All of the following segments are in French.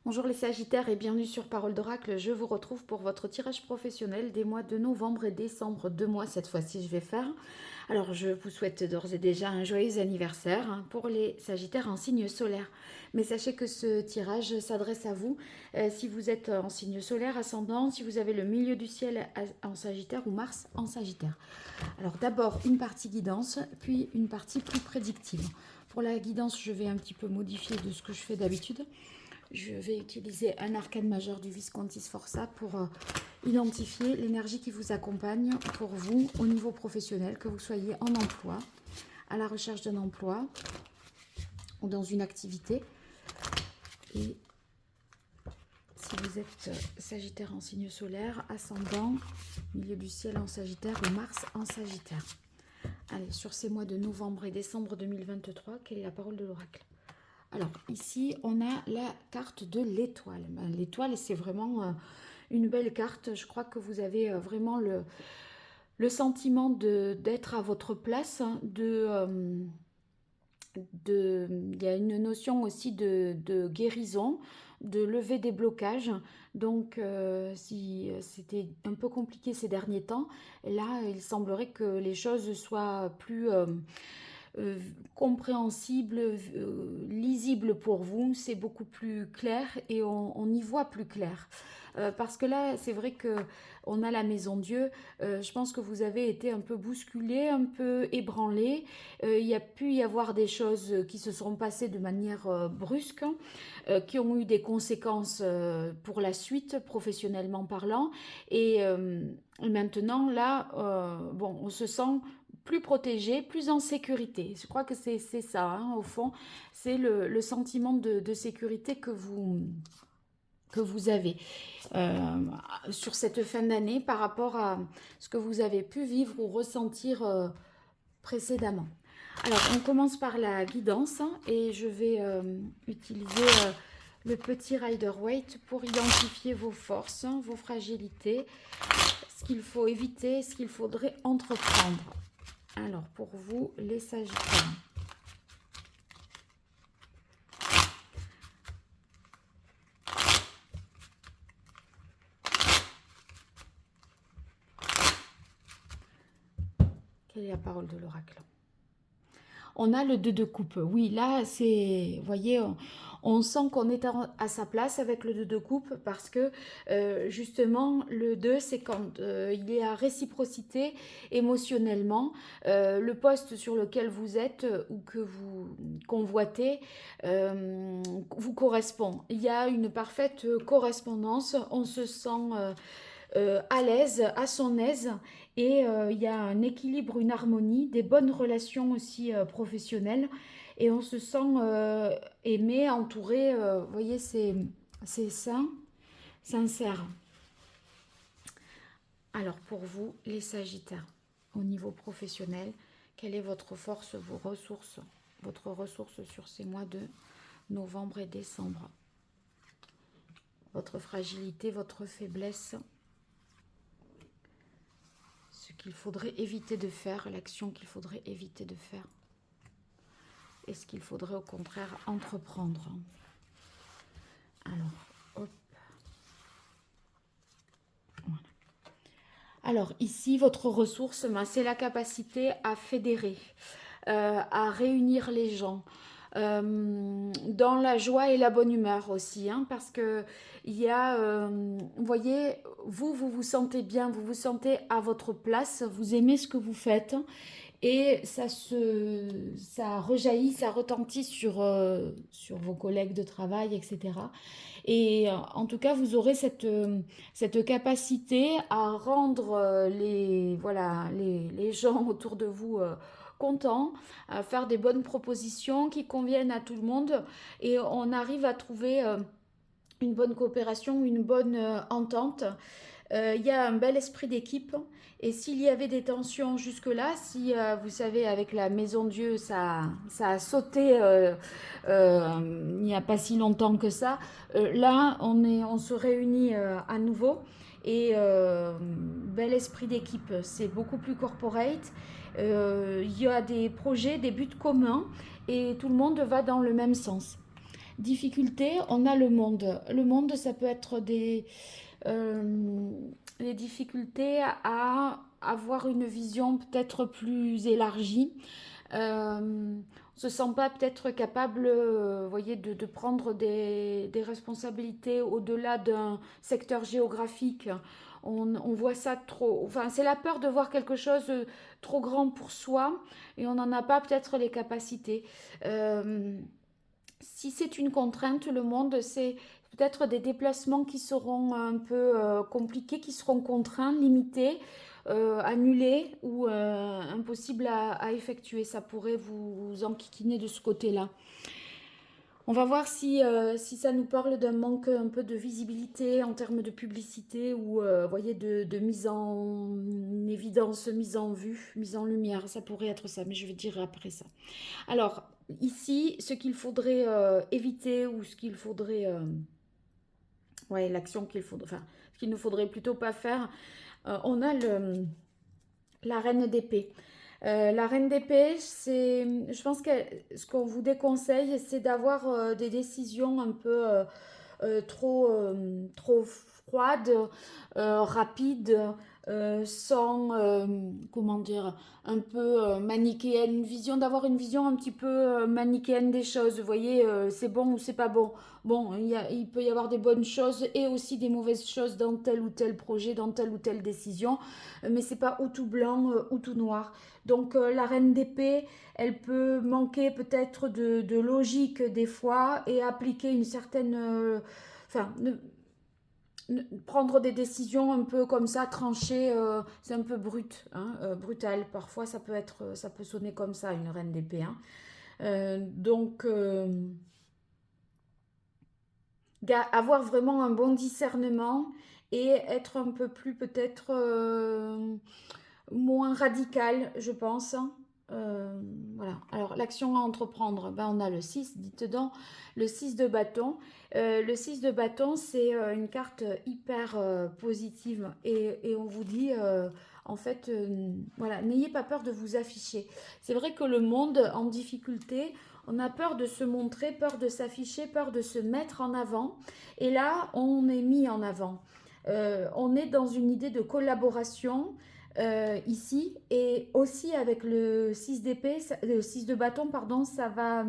Bonjour les Sagittaires et bienvenue sur Parole d'Oracle. Je vous retrouve pour votre tirage professionnel des mois de novembre et décembre. 2 mois cette fois-ci je vais faire. Alors je vous souhaite d'ores et déjà un joyeux anniversaire pour les Sagittaires en signe solaire. Mais sachez que ce tirage s'adresse à vous si vous êtes en signe solaire, ascendant, si vous avez le milieu du ciel en Sagittaire ou Mars en Sagittaire. Alors d'abord une partie guidance, puis une partie plus prédictive. Pour la guidance, je vais un petit peu modifier de ce que je fais d'habitude. Je vais utiliser un arcane majeur du Visconti Sforza pour identifier l'énergie qui vous accompagne pour vous au niveau professionnel, que vous soyez en emploi, à la recherche d'un emploi ou dans une activité. Et si vous êtes Sagittaire en signe solaire, ascendant, milieu du ciel en Sagittaire ou Mars en Sagittaire. Allez, sur ces mois de novembre et décembre 2023, quelle est la parole de l'oracle ? Alors, ici, on a la carte de l'étoile. L'étoile, c'est vraiment une belle carte. Je crois que vous avez vraiment le sentiment d'être à votre place. Il y a une notion aussi de guérison, de lever des blocages. Donc, si c'était un peu compliqué ces derniers temps, là, il semblerait que les choses soient plus compréhensible, lisible pour vous, c'est beaucoup plus clair et on y voit plus clair. Parce que là, c'est vrai que on a la maison Dieu. Je pense que vous avez été un peu bousculé, un peu ébranlé. Il y a pu y avoir des choses qui se sont passées de manière brusque, qui ont eu des conséquences pour la suite, professionnellement parlant. Et maintenant, là, bon, on se sent plus protégé, plus en sécurité. Je crois que c'est ça, hein, au fond, c'est le sentiment de sécurité que vous avez sur cette fin d'année par rapport à ce que vous avez pu vivre ou ressentir précédemment. Alors, on commence par la guidance hein, et je vais utiliser le petit Rider-Waite pour identifier vos forces, hein, vos fragilités, ce qu'il faut éviter, ce qu'il faudrait entreprendre. Alors, pour vous, les Sagittaires. Quelle est la parole de l'oracle ? On a le 2 de coupe. Oui, là, c'est, vous voyez, on sent qu'on est à sa place avec le 2 de coupe parce que, justement, le 2, c'est quand il y a réciprocité émotionnellement. Le poste sur lequel vous êtes ou que vous convoitez vous correspond. Il y a une parfaite correspondance. On se sent à l'aise, à son aise, et il y a un équilibre, une harmonie, des bonnes relations aussi professionnelles, et on se sent aimé, entouré, vous voyez, c'est sain, sincère. Alors pour vous, les Sagittaires, au niveau professionnel, quelle est votre force, vos ressources, votre ressource sur ces mois de novembre et décembre? Votre fragilité, votre faiblesse, ce qu'il faudrait éviter de faire, l'action qu'il faudrait éviter de faire, et ce qu'il faudrait au contraire entreprendre. Alors, hop. Voilà. Alors ici, votre ressource, c'est la capacité à fédérer, à réunir les gens, dans la joie et la bonne humeur aussi, hein, parce que il y a, vous voyez, vous vous sentez bien, vous vous sentez à votre place, vous aimez ce que vous faites, et ça rejaillit, ça retentit sur vos collègues de travail, etc. Et en tout cas, vous aurez cette capacité à rendre voilà, les gens autour de vous contents, à faire des bonnes propositions qui conviennent à tout le monde, et on arrive à trouver une bonne coopération, une bonne entente. Il y a un bel esprit d'équipe, et s'il y avait des tensions jusque-là, si vous savez, avec la Maison Dieu, ça a sauté il n'y a pas si longtemps que ça, là on se réunit à nouveau, et bel esprit d'équipe, c'est beaucoup plus corporate. Il y a des projets, des buts communs, et tout le monde va dans le même sens. Difficulté, on a le monde. Le monde, ça peut être euh, des difficultés à avoir une vision peut-être plus élargie. On se sent pas peut-être capable, voyez, de prendre des responsabilités au-delà d'un secteur géographique. On voit ça trop. Enfin, c'est la peur de voir quelque chose trop grand pour soi et on n'en a pas peut-être les capacités. Euh, Si c'est une contrainte, le monde, c'est peut-être des déplacements qui seront un peu compliqués, qui seront contraints, limités, annulés ou impossibles à effectuer. Ça pourrait vous enquiquiner de ce côté-là. On va voir si ça nous parle d'un manque un peu de visibilité en termes de publicité ou voyez, de mise en évidence, mise en vue, mise en lumière. Ça pourrait être ça, mais je vais dire après ça. Alors, ici, ce qu'il faudrait éviter ou ce qu'il faudrait... ouais, l'action qu'il faudrait... Enfin, ce qu'il ne faudrait plutôt pas faire, on a la reine d'épée. La reine d'épée, c'est, je pense que ce qu'on vous déconseille, c'est d'avoir des décisions un peu trop froides, rapides, sans, comment dire, un peu manichéenne, d'avoir une vision un petit peu manichéenne des choses. Vous voyez, c'est bon ou c'est pas bon. Bon, il peut y avoir des bonnes choses et aussi des mauvaises choses dans tel ou tel projet, dans telle ou telle décision, mais c'est pas ou tout blanc ou tout noir. Donc la reine d'épée, elle peut manquer peut-être de logique des fois et appliquer une certaine... enfin, prendre des décisions un peu comme ça, tranchées, c'est un peu brut, hein, brutal. Parfois, ça peut sonner comme ça, une reine d'épée. Hein. Donc, avoir vraiment un bon discernement et être un peu plus peut-être moins radical, je pense. Voilà. Alors, l'action à entreprendre, ben, on a le 6, dites donc, le 6 de bâton. Le 6 de bâton, c'est une carte hyper positive et on vous dit, en fait, voilà, n'ayez pas peur de vous afficher. C'est vrai que le monde en difficulté, on a peur de se montrer, peur de s'afficher, peur de se mettre en avant. Et là, on est mis en avant. On est dans une idée de collaboration ici et aussi avec le 6 d'épée, le 6 de bâton, pardon, ça va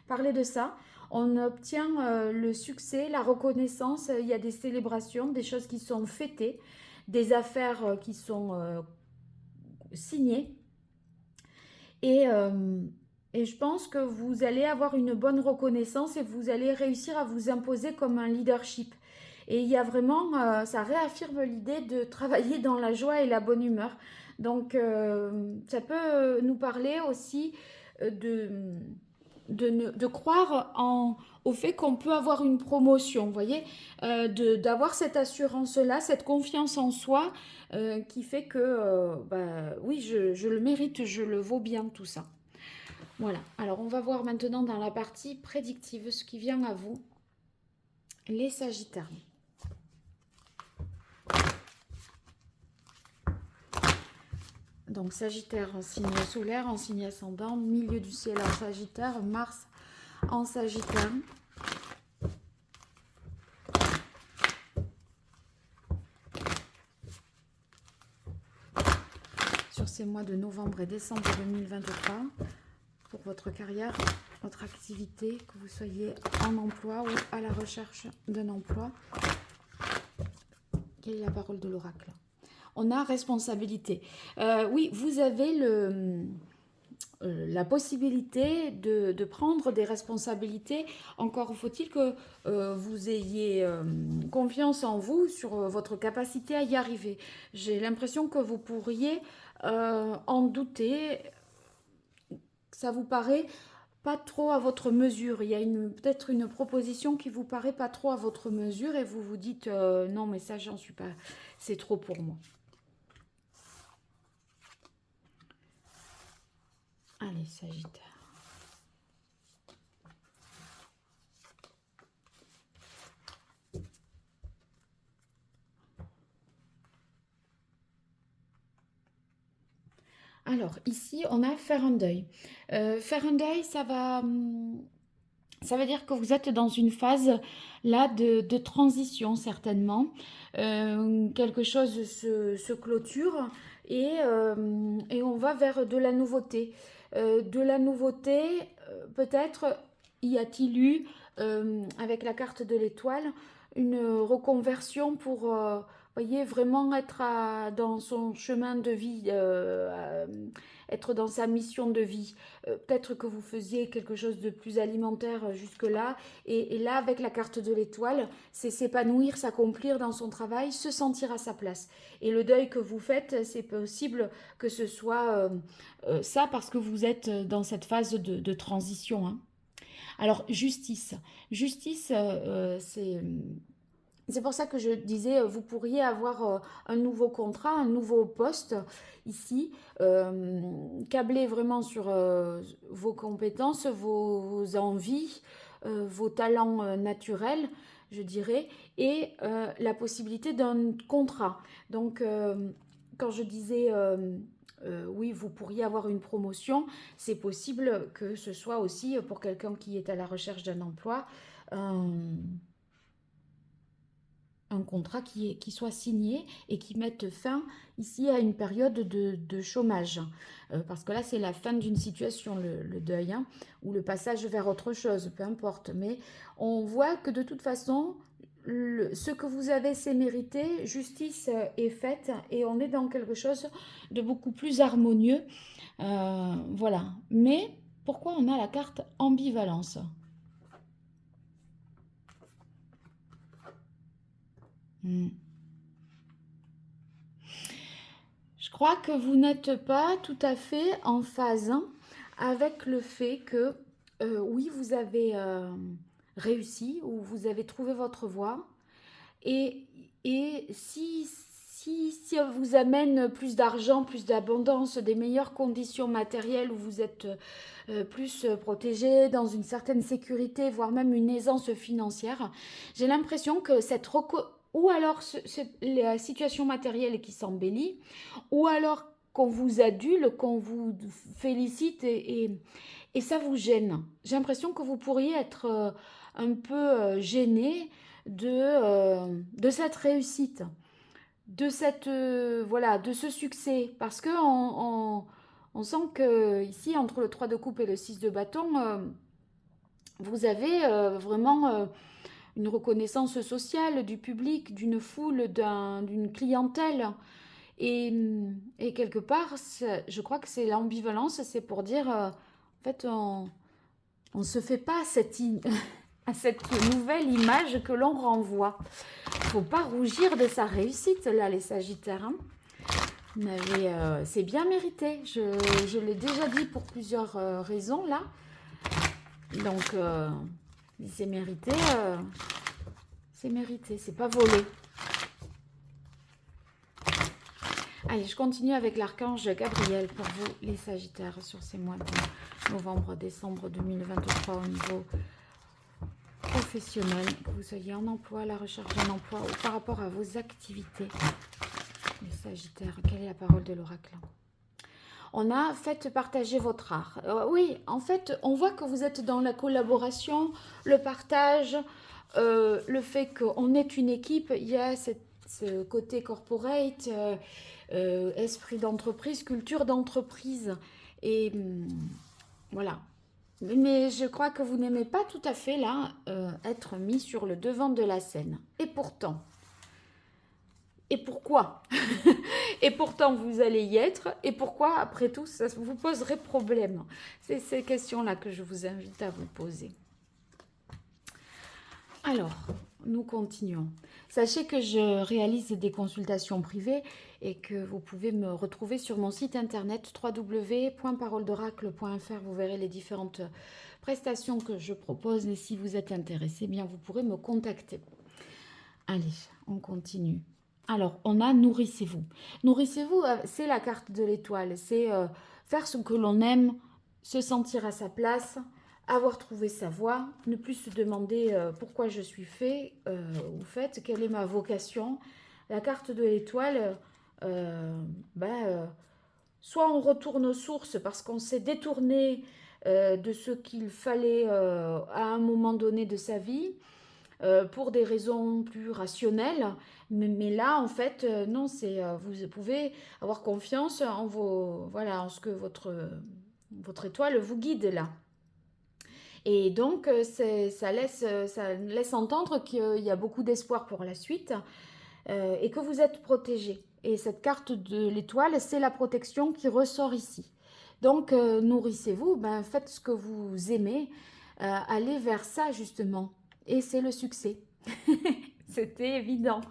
parler de ça. On obtient le succès, la reconnaissance, il y a des célébrations, des choses qui sont fêtées, des affaires qui sont signées et, euh, et je pense que vous allez avoir une bonne reconnaissance et vous allez réussir à vous imposer comme un leadership. Et il y a vraiment, ça réaffirme l'idée de travailler dans la joie et la bonne humeur. Donc, ça peut nous parler aussi de, de croire au fait qu'on peut avoir une promotion, vous voyez, d'avoir cette assurance-là, cette confiance en soi qui fait que, bah, oui, je le mérite, je le vaux bien, tout ça. Voilà, alors on va voir maintenant dans la partie prédictive ce qui vient à vous, les Sagittaires. Donc Sagittaire en signe solaire, en signe ascendant, milieu du ciel en Sagittaire, Mars en Sagittaire. Sur ces mois de novembre et décembre 2023, pour votre carrière, votre activité, que vous soyez en emploi ou à la recherche d'un emploi. Quelle est la parole de l'oracle? On a responsabilité. Oui, vous avez la possibilité de prendre des responsabilités. Encore faut-il que vous ayez confiance en vous sur votre capacité à y arriver. J'ai l'impression que vous pourriez en douter. Ça vous paraît pas trop à votre mesure. Il y a peut-être une proposition qui vous paraît pas trop à votre mesure et vous vous dites non mais ça j'en suis pas, c'est trop pour moi. Allez, Sagittaire. Alors, ici, on a faire un deuil. Faire un deuil, ça va... Ça veut dire que vous êtes dans une phase là de transition certainement. Quelque chose se clôture et on va vers de la nouveauté. De la nouveauté, peut-être y a-t-il eu, avec la carte de l'étoile, une reconversion pour, voyez, vraiment être dans son chemin de vie, être dans sa mission de vie. Peut-être que vous faisiez quelque chose de plus alimentaire jusque-là, et là, avec la carte de l'étoile, c'est s'épanouir, s'accomplir dans son travail, se sentir à sa place. Et le deuil que vous faites, c'est possible que ce soit ça, parce que vous êtes dans cette phase de transition, hein. Alors, justice. Justice, c'est pour ça que je disais, vous pourriez avoir un nouveau contrat, un nouveau poste ici, câblé vraiment sur vos compétences, vos envies, vos talents naturels, je dirais, et la possibilité d'un contrat. Donc, quand je disais, oui, vous pourriez avoir une promotion, c'est possible que ce soit aussi pour quelqu'un qui est à la recherche d'un emploi, un un contrat qui soit signé et qui mette fin ici à une période de chômage. Parce que là, c'est la fin d'une situation, le deuil, hein, ou le passage vers autre chose, peu importe. Mais on voit que de toute façon, ce que vous avez, c'est mérité, justice est faite et on est dans quelque chose de beaucoup plus harmonieux. Voilà. Mais pourquoi on a la carte ambivalence? Hmm. Je crois que vous n'êtes pas tout à fait en phase, hein, avec le fait que, oui, vous avez réussi ou vous avez trouvé votre voie. Et, et si on vous amène plus d'argent, plus d'abondance, des meilleures conditions matérielles où vous êtes plus protégé, dans une certaine sécurité, voire même une aisance financière, j'ai l'impression que ou alors la situation matérielle qui s'embellit, ou alors qu'on vous adule, qu'on vous félicite et ça vous gêne. J'ai l'impression que vous pourriez être un peu gêné de cette réussite, de cette voilà, de ce succès, parce que on sent que ici entre le 3 de coupe et le 6 de bâton, vous avez vraiment une reconnaissance sociale du public, d'une foule, d'une clientèle. Et quelque part, je crois que c'est l'ambivalence, c'est pour dire, en fait, on se fait pas à cette nouvelle image que l'on renvoie. Faut pas rougir de sa réussite, là, les Sagittaires, hein. Mais c'est bien mérité. Je l'ai déjà dit pour plusieurs raisons, là. Donc, c'est mérité, c'est pas volé. Allez, je continue avec l'archange Gabriel pour vous, les Sagittaires, sur ces mois de novembre-décembre 2023 au niveau professionnel, que vous soyez en emploi, à la recherche d'un emploi ou par rapport à vos activités. Les Sagittaires, quelle est la parole de l'oracle? On a fait partager votre art. Oui, en fait, on voit que vous êtes dans la collaboration, le partage, le fait qu'on est une équipe. Il y a ce côté corporate, esprit d'entreprise, culture d'entreprise. Et voilà. Mais je crois que vous n'aimez pas tout à fait là être mis sur le devant de la scène. Et pourtant, et pourquoi? Et pourtant, vous allez y être. Et pourquoi, après tout, ça vous poserait problème? C'est ces questions-là que je vous invite à vous poser. Alors, nous continuons. Sachez que je réalise des consultations privées et que vous pouvez me retrouver sur mon site internet www.paroledoracle.fr. Vous verrez les différentes prestations que je propose et si vous êtes intéressé, bien vous pourrez me contacter. Allez, on continue. Alors, on a nourrissez-vous. Nourrissez-vous, c'est la carte de l'étoile. C'est faire ce que l'on aime, se sentir à sa place, avoir trouvé sa voie, ne plus se demander pourquoi je suis fait ou faite, quelle est ma vocation. La carte de l'étoile, soit on retourne aux sources parce qu'on s'est détourné de ce qu'il fallait à un moment donné de sa vie, pour des raisons plus rationnelles. Mais là, en fait, non, vous pouvez avoir confiance en voilà, en ce que votre étoile vous guide là. Et donc, ça laisse entendre qu'il y a beaucoup d'espoir pour la suite et que vous êtes protégé. Et cette carte de l'étoile, c'est la protection qui ressort ici. Donc, nourrissez-vous, ben, faites ce que vous aimez, allez vers ça justement. Et c'est le succès. C'était évident.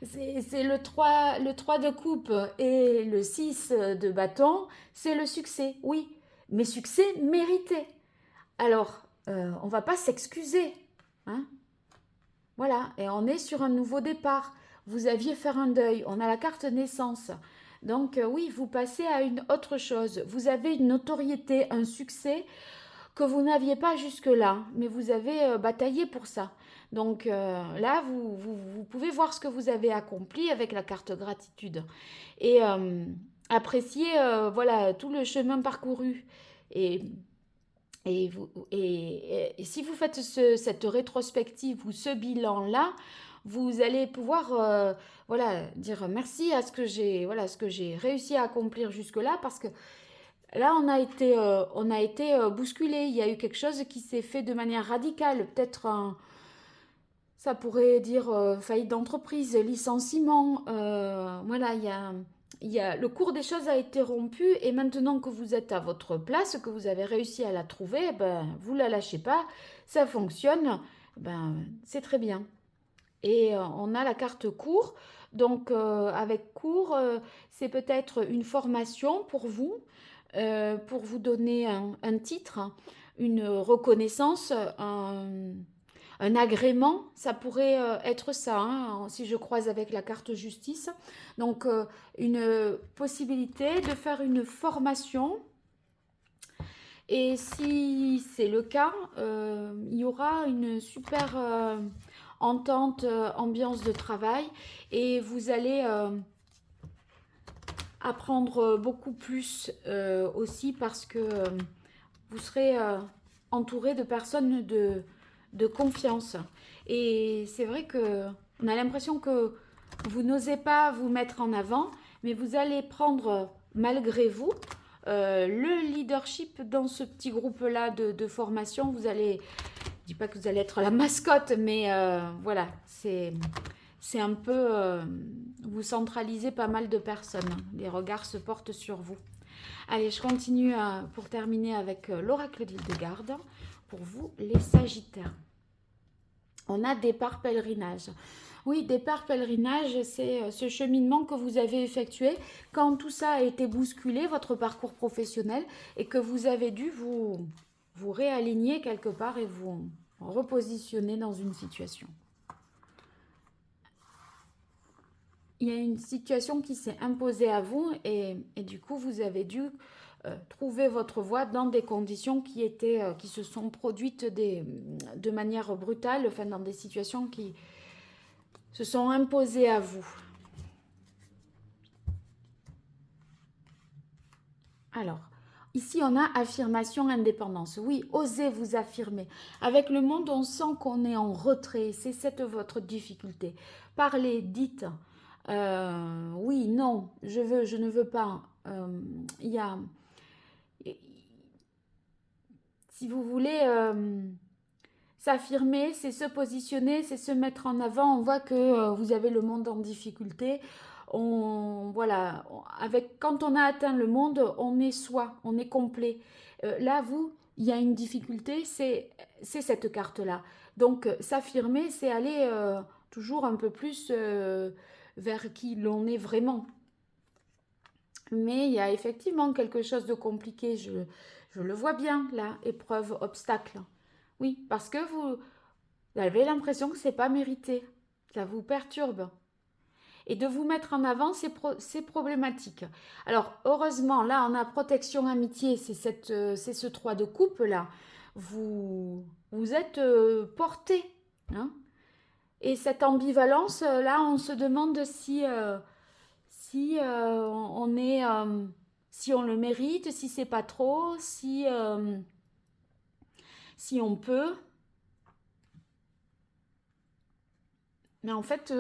C'est le 3 de coupe et le 6 de bâton, c'est le succès, oui. Mais succès mérité. Alors, on ne va pas s'excuser. Hein. Voilà, et on est sur un nouveau départ. Vous aviez fait un deuil, on a la carte naissance. Donc oui, vous passez à une autre chose. Vous avez une notoriété, un succès que vous n'aviez pas jusque-là, mais vous avez bataillé pour ça. Donc là, vous pouvez voir ce que vous avez accompli avec la carte gratitude et apprécier voilà, tout le chemin parcouru. Et et si vous faites cette rétrospective ou ce bilan-là, vous allez pouvoir voilà, dire merci à ce que j'ai réussi à accomplir jusque-là parce que là, on a été bousculé. Il y a eu quelque chose qui s'est fait de manière radicale. Peut-être ça pourrait dire faillite d'entreprise, licenciement. Voilà, le cours des choses a été rompu et maintenant que vous êtes à votre place, que vous avez réussi à la trouver, ben, vous ne la lâchez pas, ça fonctionne, ben, c'est très bien. Et on a la carte cours. Donc avec cours, c'est peut-être une formation pour vous donner un titre, une reconnaissance, un agrément, ça pourrait être ça, hein, si je croise avec la carte justice. Donc, une possibilité de faire une formation. Et si c'est le cas, il y aura une super entente, ambiance de travail. Et vous allez apprendre beaucoup plus aussi parce que vous serez entouré de personnes de confiance. Et c'est vrai que on a l'impression que vous n'osez pas vous mettre en avant, mais vous allez prendre malgré vous le leadership dans ce petit groupe-là de formation. Vous allez, je dis pas que vous allez être la mascotte, mais voilà, c'est un peu, vous centralisez pas mal de personnes. Les regards se portent sur vous. Allez, je continue pour terminer avec l'oracle d'Hildegarde. Pour vous, les Sagittaires. On a départ pèlerinage. Oui, départ pèlerinage, c'est ce cheminement que vous avez effectué quand tout ça a été bousculé, votre parcours professionnel, et que vous avez dû vous réaligner quelque part et vous repositionner dans une situation. Il y a une situation qui s'est imposée à vous et du coup, vous avez dû trouver votre voie dans des conditions qui se sont produites de manière brutale, enfin dans des situations qui se sont imposées à vous. Alors, ici on a affirmation, indépendance. Oui, osez vous affirmer. Avec le monde, on sent qu'on est en retrait. C'est votre difficulté. Parlez, dites. Oui, non, je ne veux pas. Il y a... Si vous voulez s'affirmer, c'est se positionner, c'est se mettre en avant. On voit que vous avez le monde en difficulté. Voilà, quand on a atteint le monde, on est soi, on est complet. Là, il y a une difficulté, c'est cette carte-là. Donc, s'affirmer, c'est aller toujours un peu plus vers qui l'on est vraiment. Mais il y a effectivement quelque chose de compliqué, je le vois bien là, épreuve, obstacle. Oui, parce que vous avez l'impression que c'est pas mérité, ça vous perturbe. Et de vous mettre en avant, c'est problématique. Alors, heureusement, là, on a protection, amitié, c'est ce 3 de coupe là. Vous êtes porté. Hein. Et cette ambivalence, là, on se demande si on est si on le mérite, si c'est pas trop, si si on peut. Mais en fait,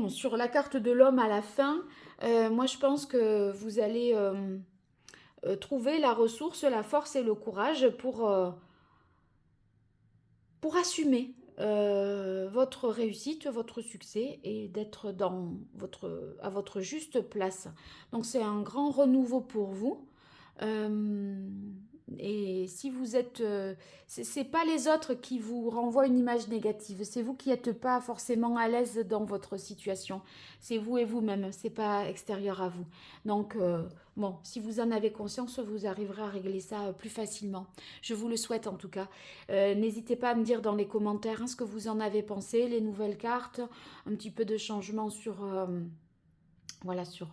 sur la carte de l'homme à la fin, moi je pense que vous allez trouver la ressource, la force et le courage pour assumer votre réussite, votre succès et d'être à votre juste place. Donc c'est un grand renouveau pour vous. Euh, et si vous êtes... c'est pas les autres qui vous renvoient une image négative, c'est vous qui n'êtes pas forcément à l'aise dans votre situation. C'est vous et vous-même, c'est pas extérieur à vous. Donc, bon, si vous en avez conscience, vous arriverez à régler ça plus facilement. Je vous le souhaite en tout cas. N'hésitez pas à me dire dans les commentaires hein, ce que vous en avez pensé, les nouvelles cartes, un petit peu de changement sur... voilà, sur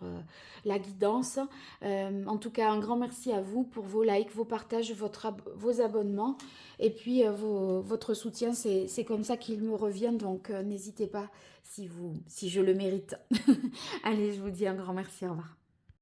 la guidance. En tout cas, un grand merci à vous pour vos likes, vos partages, vos abonnements et puis votre soutien. C'est comme ça qu'il me revient, donc n'hésitez pas si je le mérite. Allez, je vous dis un grand merci, au revoir.